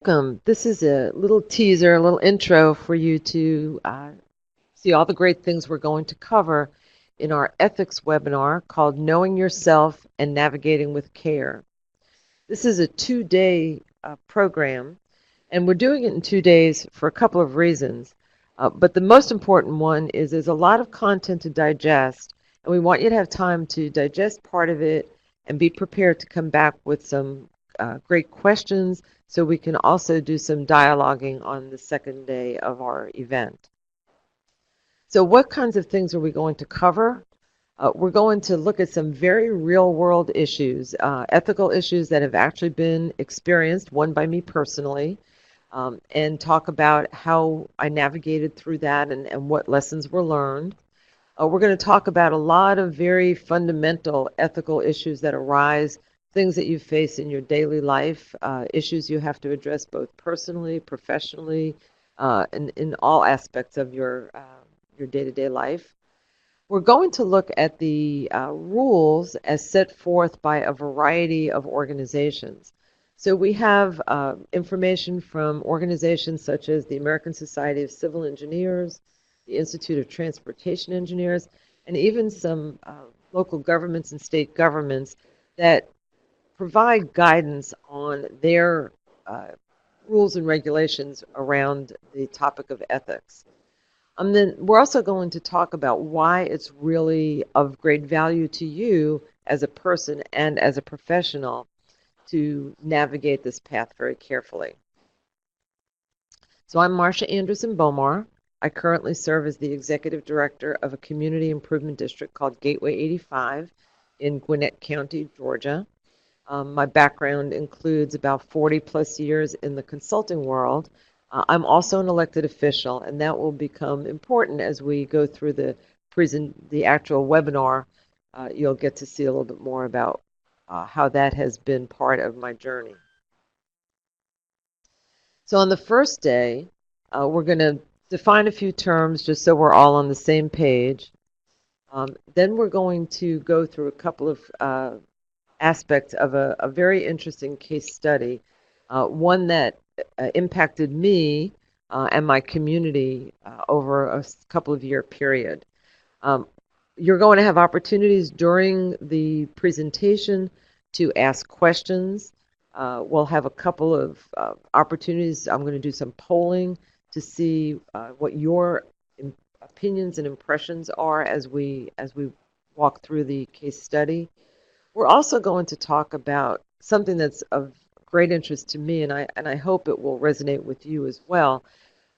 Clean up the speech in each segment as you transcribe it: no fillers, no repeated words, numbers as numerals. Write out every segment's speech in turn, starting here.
Welcome. This is a little teaser, a little intro for you to see all the great things we're going to cover in our ethics webinar called Knowing Yourself and Navigating with Care. This is a 2-day program, and we're doing it in 2 days for a couple of reasons. But the most important one is there's a lot of content to digest, and we want you to have time to digest part of it and be prepared to come back with some great questions so we can also do some dialoguing on the second day of our event. So what kinds of things are we going to cover? We're going to look at some very real-world issues, ethical issues that have actually been experienced, one by me personally, and talk about how I navigated through that and what lessons were learned. We're going to talk about a lot of very fundamental ethical issues that arise, things that you face in your daily life, issues you have to address both personally, professionally, and in all aspects of your day-to-day life. We're going to look at the rules as set forth by a variety of organizations. So we have information from organizations such as the American Society of Civil Engineers, the Institute of Transportation Engineers, and even some local governments and state governments that provide guidance on their rules and regulations around the topic of ethics. Then we're also going to talk about why it's really of great value to you as a person and as a professional to navigate this path very carefully. So I'm Marcia Anderson-Bomar. I currently serve as the executive director of a community improvement district called Gateway 85 in Gwinnett County, Georgia. My background includes about 40 plus years in the consulting world. I'm also an elected official, and that will become important as we go through the actual webinar. You'll get to see a little bit more about how that has been part of my journey. So on the first day, we're going to define a few terms just so we're all on the same page. Then we're going to go through a couple of aspects of a very interesting case study, one that impacted me and my community over a couple of year period. You're going to have opportunities during the presentation to ask questions. We'll have a couple of opportunities. I'm going to do some polling to see what your opinions and impressions are as we walk through the case study. We're also going to talk about something that's of great interest to me, and I hope it will resonate with you as well.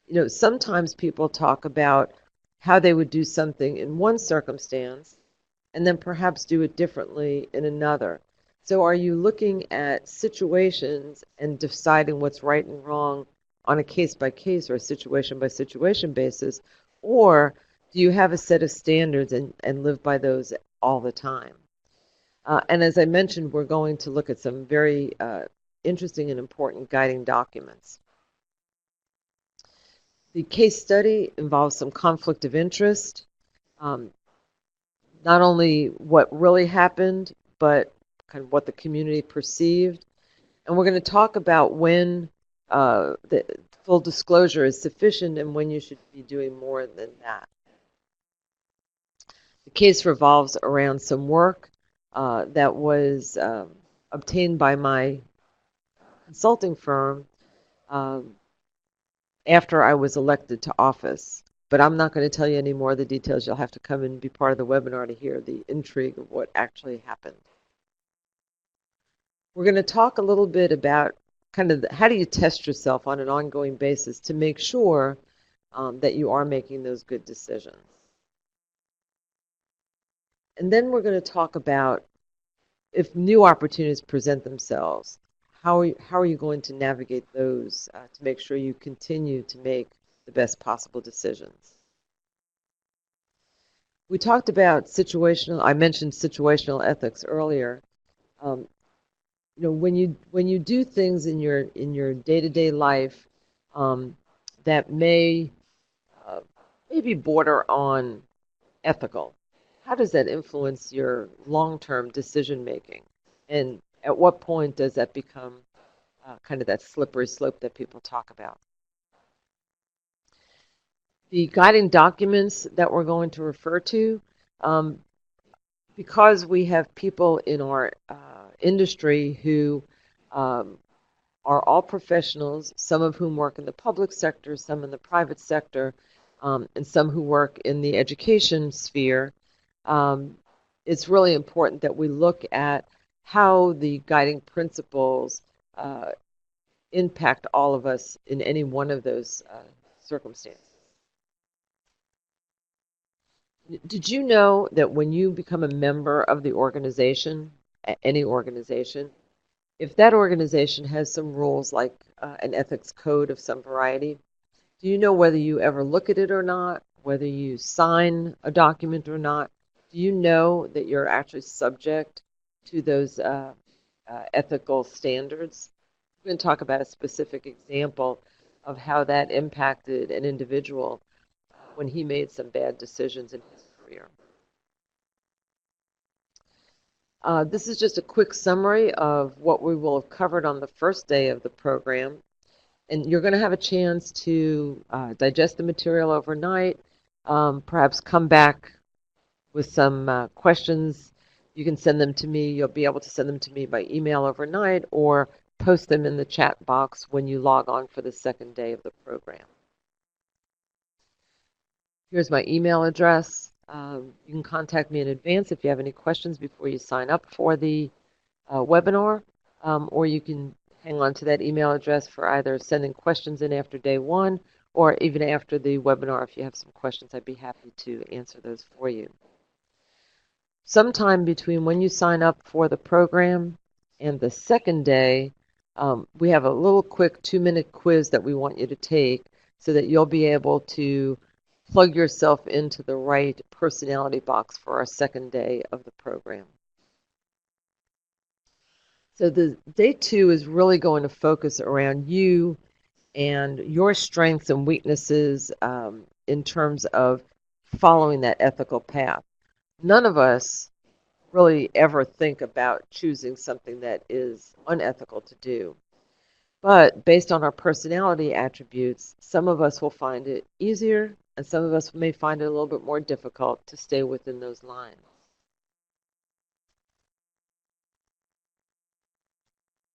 You know, sometimes people talk about how they would do something in one circumstance and then perhaps do it differently in another. So are you looking at situations and deciding what's right and wrong on a case-by-case or a situation-by-situation basis, or do you have a set of standards and live by those all the time? And as I mentioned, we're going to look at some very interesting and important guiding documents. The case study involves some conflict of interest, not only what really happened, but kind of what the community perceived. And we're going to talk about when the full disclosure is sufficient and when you should be doing more than that. The case revolves around some work that was obtained by my consulting firm after I was elected to office. But I'm not going to tell you any more of the details. You'll have to come and be part of the webinar to hear the intrigue of what actually happened. We're going to talk a little bit about kind of how do you test yourself on an ongoing basis to make sure that you are making those good decisions. And then we're going to talk about if new opportunities present themselves, how are you going to navigate those to make sure you continue to make the best possible decisions? We talked about I mentioned situational ethics earlier. You know, when you do things in your day-to-day life that may maybe border on ethical, how does that influence your long-term decision making? And at what point does that become kind of that slippery slope that people talk about. The guiding documents that we're going to refer to, um, because we have people in our industry who um, are all professionals, some of whom work in the public sector, some in the private sector, and some who work in the education sphere. Um, it's really important that we look at how the guiding principles impact all of us in any one of those circumstances. Did you know that when you become a member of the organization, any organization, if that organization has some rules like an ethics code of some variety, do you know whether you ever look at it or not, whether you sign a document or not? Do you know that you're actually subject to those ethical standards? I'm going to talk about a specific example of how that impacted an individual when he made some bad decisions in his career. This is just a quick summary of what we will have covered on the first day of the program. And you're going to have a chance to digest the material overnight, perhaps come back with some questions. You can send them to me. You'll be able to send them to me by email overnight or post them in the chat box when you log on for the second day of the program. Here's my email address. You can contact me in advance if you have any questions before you sign up for the webinar, or you can hang on to that email address for either sending questions in after day one or even after the webinar. If you have some questions, I'd be happy to answer those for you. Sometime between when you sign up for the program and the second day, we have a little quick 2-minute quiz that we want you to take so that you'll be able to plug yourself into the right personality box for our second day of the program. So the day 2 is really going to focus around you and your strengths and weaknesses in terms of following that ethical path. None of us really ever think about choosing something that is unethical to do. But based on our personality attributes, some of us will find it easier, and some of us may find it a little bit more difficult to stay within those lines.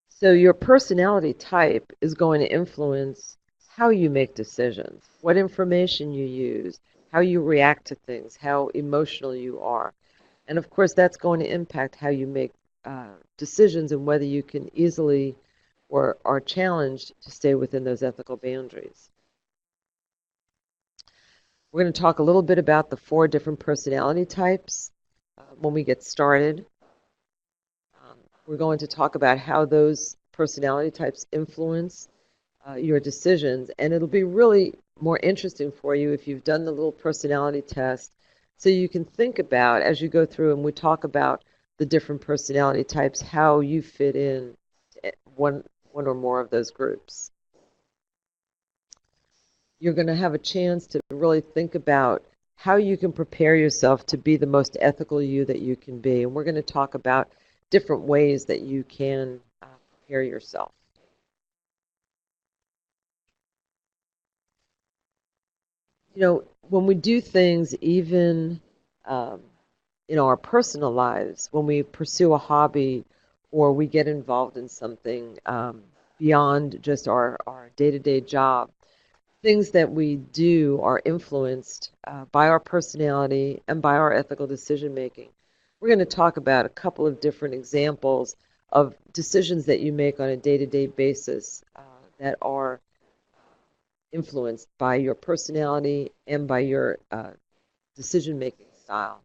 So your personality type is going to influence how you make decisions, what information you use, how you react to things, how emotional you are. And of course, that's going to impact how you make decisions and whether you can easily or are challenged to stay within those ethical boundaries. We're going to talk a little bit about the 4 different personality types when we get started. We're going to talk about how those personality types influence your decisions, and it'll be really more interesting for you if you've done the little personality test so you can think about, as you go through and we talk about the different personality types, how you fit in to one or more of those groups. You're going to have a chance to really think about how you can prepare yourself to be the most ethical you that you can be. And we're going to talk about different ways that you can prepare yourself. You know, when we do things even in our personal lives, when we pursue a hobby or we get involved in something beyond just our day-to-day job, things that we do are influenced by our personality and by our ethical decision-making. We're going to talk about a couple of different examples of decisions that you make on a day-to-day basis that are influenced by your personality and by your decision-making style.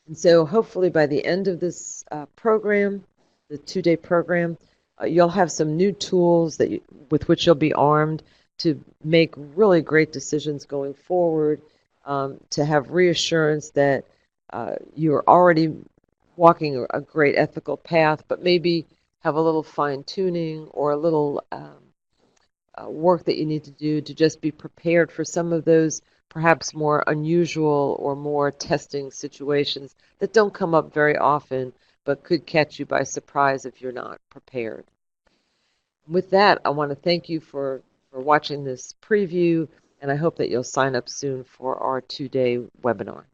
And so hopefully by the end of this program, the 2-day program, you'll have some new tools that with which you'll be armed to make really great decisions going forward, to have reassurance that you're already walking a great ethical path, but maybe have a little fine-tuning or a little work that you need to do to just be prepared for some of those perhaps more unusual or more testing situations that don't come up very often, but could catch you by surprise if you're not prepared. With that, I want to thank you for watching this preview, and I hope that you'll sign up soon for our 2-day webinar.